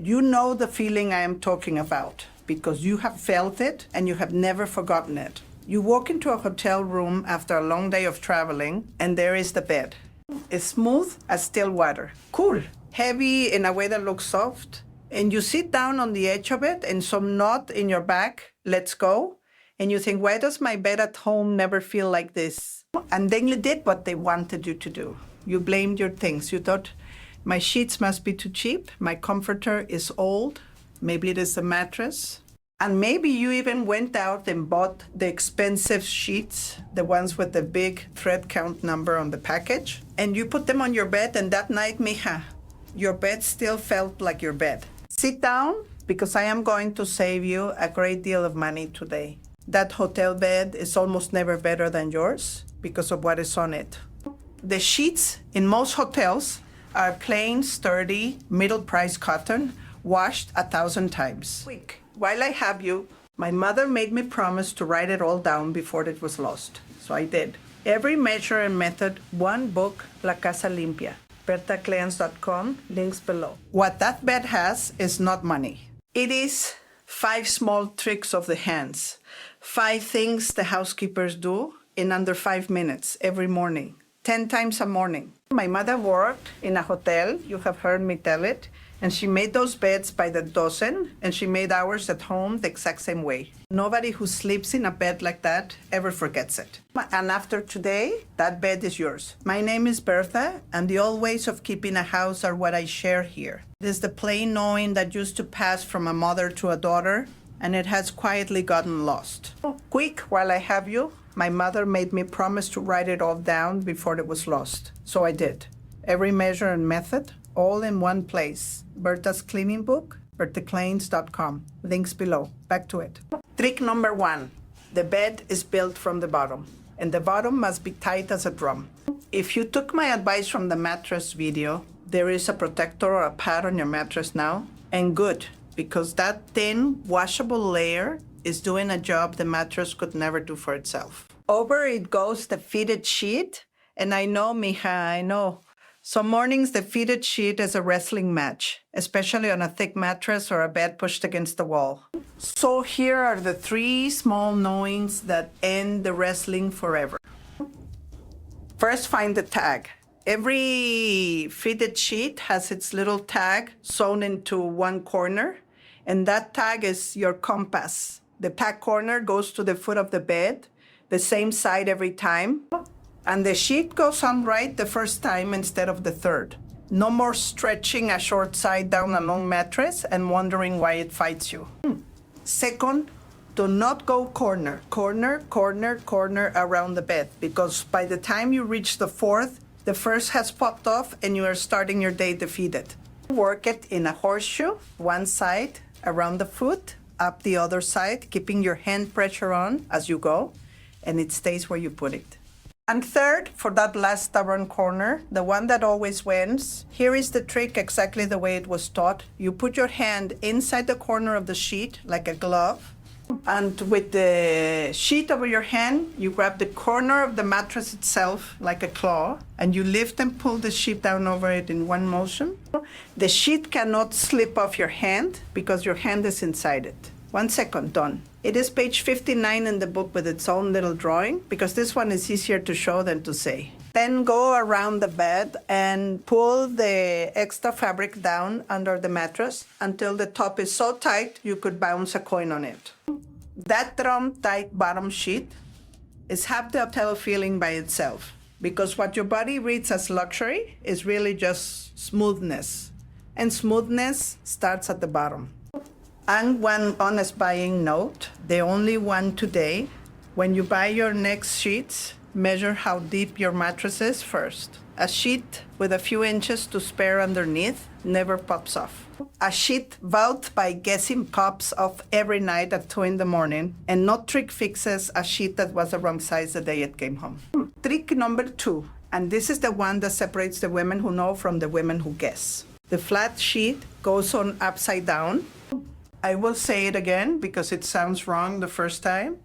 You know the feeling I am talking about because you have felt it and you have never forgotten it. You walk into a hotel room after a long day of traveling and there is the bed. It's smooth as still water. Cool. Heavy in a way that looks soft. And you sit down on the edge of it and some knot in your back lets go. And you think, why does my bed at home never feel like this? And then you did what they wanted you to do. You blamed your things. You thought, my sheets must be too cheap. My comforter is old. Maybe it is the mattress. And maybe you even went out and bought the expensive sheets, the ones with the big thread count number on the package. And you put them on your bed, and that night, Mija, your bed still felt like your bed. Sit down, because I am going to save you a great deal of money today. That hotel bed is almost never better than yours because of what is on it. The sheets in most hotels are plain, sturdy, middle-priced cotton, washed 1,000 times. Quick, while I have you, my mother made me promise to write it all down before it was lost. So I did. Every measure and method, one book, La Casa Limpia. BertaCleans.com, links below. What that bed has is not money. It is 5 small tricks of the hands. 5 things the housekeepers do in under 5 minutes every morning, 10 times a morning. My mother worked in a hotel, you have heard me tell it, and she made those beds by the dozen, and she made ours at home the exact same way. Nobody who sleeps in a bed like that ever forgets it. And after today, that bed is yours. My name is Bertha, and the old ways of keeping a house are what I share here. It is the plain knowing that used to pass from a mother to a daughter, and it has quietly gotten lost. Quick, while I have you, my mother made me promise to write it all down before it was lost. So I did. Every measure and method, all in one place. Berta's cleaning book, BertaCleans.com. Links below. Back to it. Trick number 1. The bed is built from the bottom, and the bottom must be tight as a drum. If you took my advice from the mattress video, there is a protector or a pad on your mattress now, and good, because that thin, washable layer is doing a job the mattress could never do for itself. Over it goes the fitted sheet, and I know, Mija, I know. Some mornings the fitted sheet is a wrestling match, especially on a thick mattress or a bed pushed against the wall. So here are the 3 small knowings that end the wrestling forever. First, find the tag. Every fitted sheet has its little tag sewn into one corner, and that tag is your compass. The tag corner goes to the foot of the bed, the same side every time. And the sheet goes on right the first time instead of the third. No more stretching a short side down a long mattress and wondering why it fights you. Second, do not go corner around the bed, because by the time you reach the fourth, the first has popped off and you are starting your day defeated. Work it in a horseshoe, one side around the foot, up the other side, keeping your hand pressure on as you go, and it stays where you put it. And third, for that last stubborn corner, the one that always wins, here is the trick exactly the way it was taught. You put your hand inside the corner of the sheet like a glove, and with the sheet over your hand, you grab the corner of the mattress itself like a claw, and you lift and pull the sheet down over it in one motion. The sheet cannot slip off your hand because your hand is inside it. 1 second, done. It is page 59 in the book with its own little drawing, because this one is easier to show than to say. Then go around the bed and pull the extra fabric down under the mattress until the top is so tight you could bounce a coin on it. That drum-tight bottom sheet is half the hotel feeling by itself, because what your body reads as luxury is really just smoothness, and smoothness starts at the bottom. And one honest buying note, the only one today, when you buy your next sheets, measure how deep your mattress is first. A sheet with a few inches to spare underneath never pops off. A sheet bought by guessing pops off every night at 2 in the morning, and no trick fixes a sheet that was the wrong size the day it came home. Trick number 2, and this is the one that separates the women who know from the women who guess. The flat sheet goes on upside down. I will say it again because it sounds wrong the first time.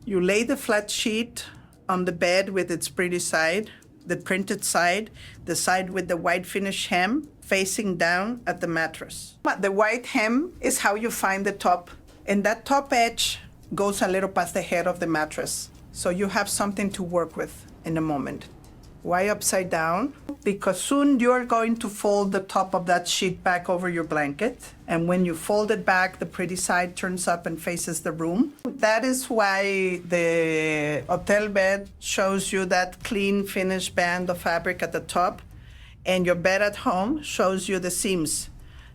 You lay the flat sheet on the bed with its pretty side the printed side, the side with the white finish hem, facing down at the mattress. But the white hem is how you find the top. And that top edge goes a little past the head of the mattress. So you have something to work with in a moment. Why upside down? Because soon you're going to fold the top of that sheet back over your blanket. And when you fold it back, the pretty side turns up and faces the room. That is why the hotel bed shows you that clean finished band of fabric at the top. And your bed at home shows you the seams.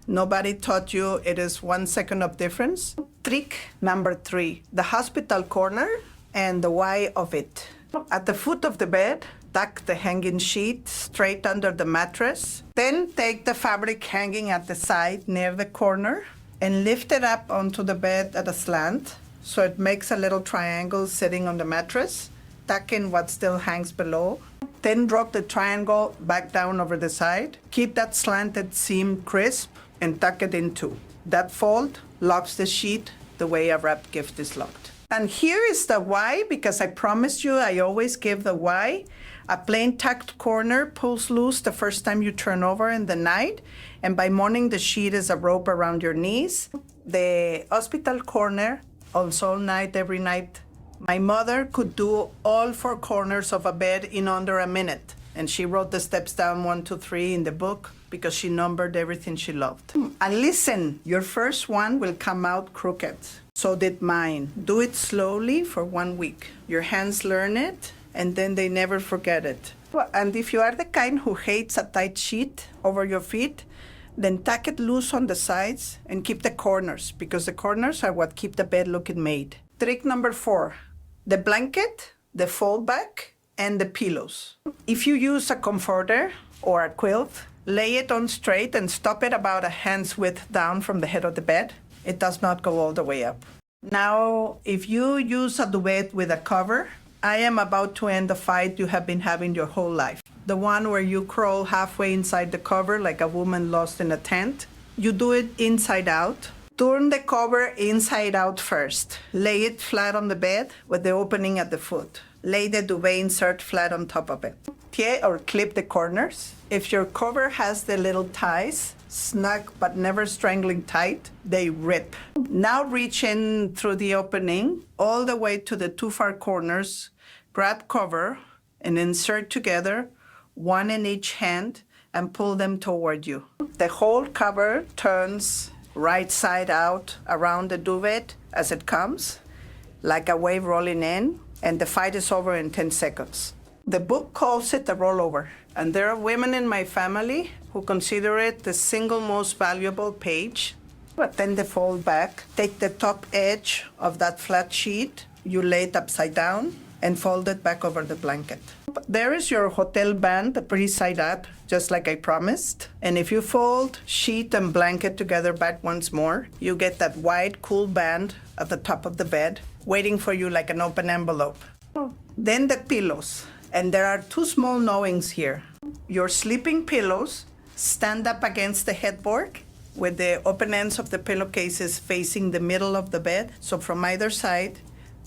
Nobody taught you it is 1 second of difference. Trick number 3, the hospital corner and the why of it. At the foot of the bed, tuck the hanging sheet straight under the mattress. Then take the fabric hanging at the side near the corner and lift it up onto the bed at a slant so it makes a little triangle sitting on the mattress. Tuck in what still hangs below. Then drop the triangle back down over the side. Keep that slanted seam crisp and tuck it in too. That fold locks the sheet the way a wrapped gift is locked. And here is the why, because I promised you I always give the why. A plain tucked corner pulls loose the first time you turn over in the night, and by morning the sheet is a rope around your knees. The hospital corner, also all night, every night. My mother could do all 4 corners of a bed in under a minute, and she wrote the steps down 1, 2, 3 in the book because she numbered everything she loved. And listen, your first one will come out crooked. So did mine. Do it slowly for 1 week. Your hands learn it, and then they never forget it. And if you are the kind who hates a tight sheet over your feet, then tuck it loose on the sides and keep the corners, because the corners are what keep the bed looking made. Trick number 4, the blanket, the fold back, and the pillows. If you use a comforter or a quilt, lay it on straight and stop it about a hand's width down from the head of the bed. It does not go all the way up. Now, if you use a duvet with a cover, I am about to end the fight you have been having your whole life. The one where you crawl halfway inside the cover like a woman lost in a tent. You do it inside out. Turn the cover inside out first. Lay it flat on the bed with the opening at the foot. Lay the duvet insert flat on top of it. Tie or clip the corners. If your cover has the little ties, snug but never strangling tight, they rip. Now reach in through the opening all the way to the 2 far corners, grab cover and insert together, 1 in each hand, and pull them toward you. The whole cover turns right side out around the duvet as it comes, like a wave rolling in, and the fight is over in 10 seconds. The book calls it a rollover, and there are women in my family who consider it the single most valuable page. But then the fold back, take the top edge of that flat sheet, you lay it upside down, and fold it back over the blanket. There is your hotel band, the pretty side up, just like I promised. And if you fold sheet and blanket together back once more, you get that wide, cool band at the top of the bed, waiting for you like an open envelope. Then the pillows. And there are 2 small knowings here. Your sleeping pillows stand up against the headboard with the open ends of the pillowcases facing the middle of the bed. So from either side,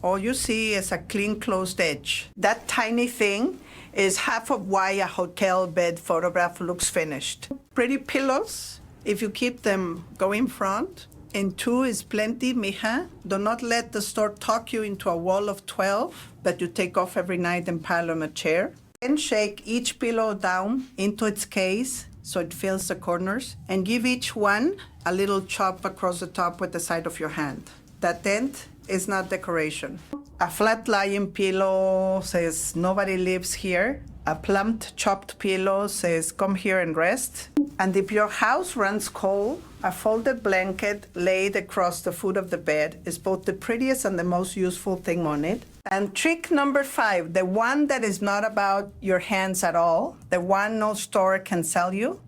all you see is a clean closed edge. That tiny thing is half of why a hotel bed photograph looks finished. Pretty pillows, if you keep them going front. And 2 is plenty, Mija. Do not let the store talk you into a wall of 12 that you take off every night and pile on a chair. Then shake each pillow down into its case so it fills the corners, and give each one a little chop across the top with the side of your hand. That dent is not decoration. A flat lying pillow says nobody lives here. A plumped chopped pillow says come here and rest. And if your house runs cold, a folded blanket laid across the foot of the bed is both the prettiest and the most useful thing on it. And trick number 5, the one that is not about your hands at all, the one no store can sell you,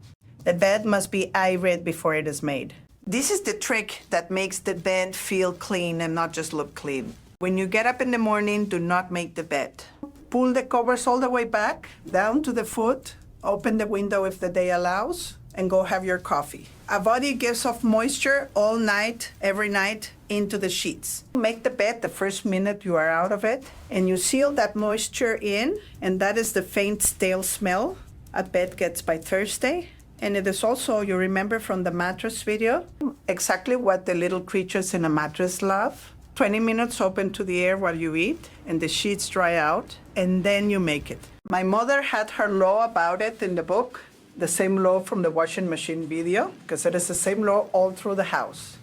the bed must be eye-read before it is made. This is the trick that makes the bed feel clean and not just look clean. When you get up in the morning, do not make the bed. Pull the covers all the way back, down to the foot, open the window if the day allows, and go have your coffee. A body gives off moisture all night, every night, into the sheets. Make the bed the first minute you are out of it, and you seal that moisture in, and that is the faint stale smell a bed gets by Thursday. And it is also, you remember from the mattress video, exactly what the little creatures in a mattress love. 20 minutes open to the air while you eat, and the sheets dry out, and then you make it. My mother had her law about it in the book, the same law from the washing machine video, because it is the same law all through the house.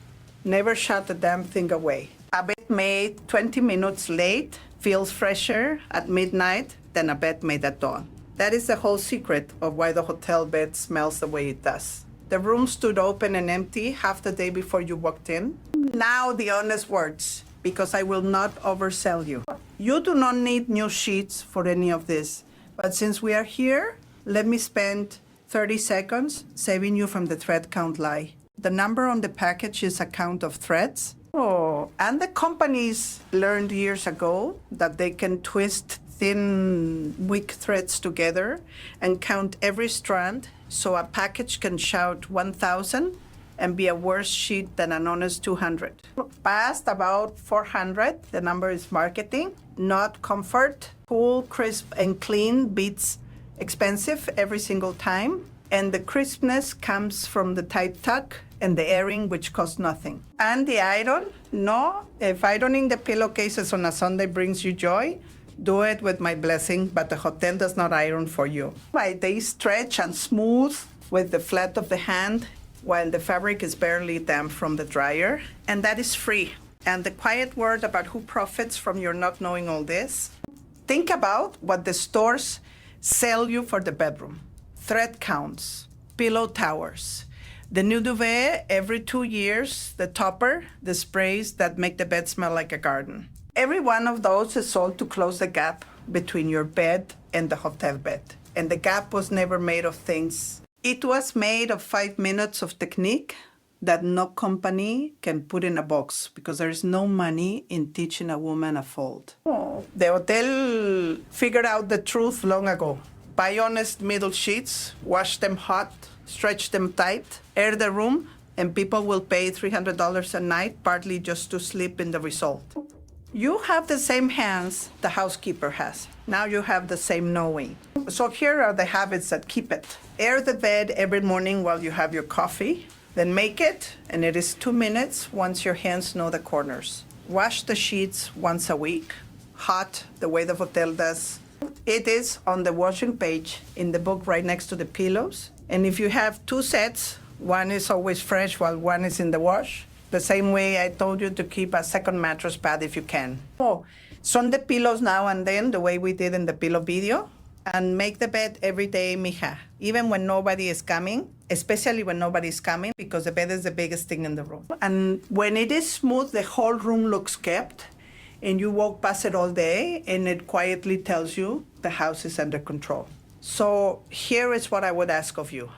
Never shut the damn thing away. A bed made 20 minutes late feels fresher at midnight than a bed made at dawn. That is the whole secret of why the hotel bed smells the way it does. The room stood open and empty half the day before you walked in. Now the honest words, because I will not oversell you. You do not need new sheets for any of this. But since we are here, let me spend 30 seconds saving you from the thread count lie. The number on the package is a count of threads. Oh, and the companies learned years ago that they can twist thin, weak threads together and count every strand, so a package can shout 1,000 and be a worse sheet than an honest 200. Past about 400, the number is marketing, not comfort. Cool, crisp, and clean beats expensive every single time. And the crispness comes from the tight tuck and the airing, which costs nothing. And the iron, no, if ironing the pillowcases on a Sunday brings you joy, do it with my blessing, but the hotel does not iron for you. They stretch and smooth with the flat of the hand, while the fabric is barely damp from the dryer, and that is free. And the quiet word about who profits from your not knowing all this, think about what the stores sell you for the bedroom. Thread counts, pillow towers, the new duvet every 2 years, the topper, the sprays that make the bed smell like a garden. Every one of those is sold to close the gap between your bed and the hotel bed. And the gap was never made of things. It was made of 5 minutes of technique that no company can put in a box, because there is no money in teaching a woman a fold. Oh. The hotel figured out the truth long ago. Buy honest middle sheets, wash them hot, stretch them tight, air the room, and people will pay $300 a night, partly just to sleep in the result. You have the same hands the housekeeper has. Now you have the same knowing. So here are the habits that keep it. Air the bed every morning while you have your coffee. Then make it, and it is 2 minutes once your hands know the corners. Wash the sheets once a week, hot, the way the hotel does. It is on the washing page in the book right next to the pillows. And if you have 2 sets, one is always fresh while one is in the wash. The same way I told you to keep a second mattress pad if you can. Oh, sun the pillows now and then, the way we did in the pillow video. And make the bed every day, Mija, even when nobody is coming, especially when nobody is coming, because the bed is the biggest thing in the room. And when it is smooth, the whole room looks kept, and you walk past it all day, and it quietly tells you the house is under control. So here is what I would ask of you.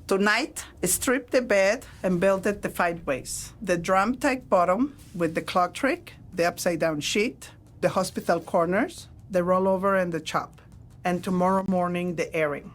Tonight, strip the bed and build it the 5 ways. The drum-type bottom with the clock trick, the upside-down sheet, the hospital corners, the rollover, and the chop. And tomorrow morning, the airing.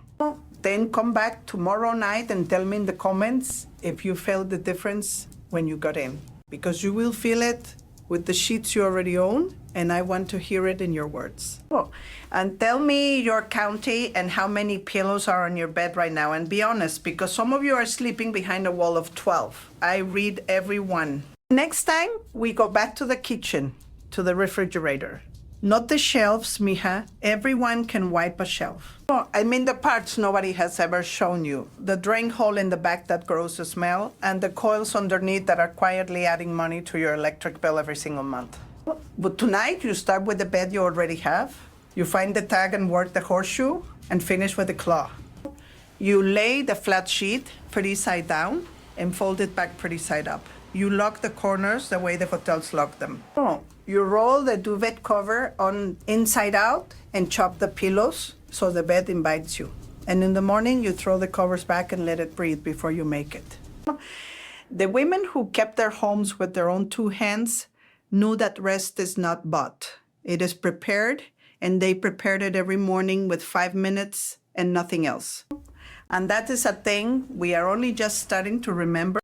Then come back tomorrow night and tell me in the comments if you felt the difference when you got in. Because you will feel it with the sheets you already own, and I want to hear it in your words. Oh, and tell me your county and how many pillows are on your bed right now. And be honest, because some of you are sleeping behind a wall of 12. I read every one. Next time, we go back to the kitchen, to the refrigerator. Not the shelves, Mija. Everyone can wipe a shelf. Oh, I mean the parts nobody has ever shown you. The drain hole in the back that grows the smell, and the coils underneath that are quietly adding money to your electric bill every single month. But tonight, you start with the bed you already have. You find the tag and work the horseshoe, and finish with the claw. You lay the flat sheet pretty side down and fold it back pretty side up. You lock the corners the way the hotels lock them. Oh. You roll the duvet cover on inside out and chop the pillows so the bed invites you. And in the morning, you throw the covers back and let it breathe before you make it. The women who kept their homes with their own 2 hands knew that rest is not bought. It is prepared, and they prepared it every morning with 5 minutes and nothing else. And that is a thing we are only just starting to remember.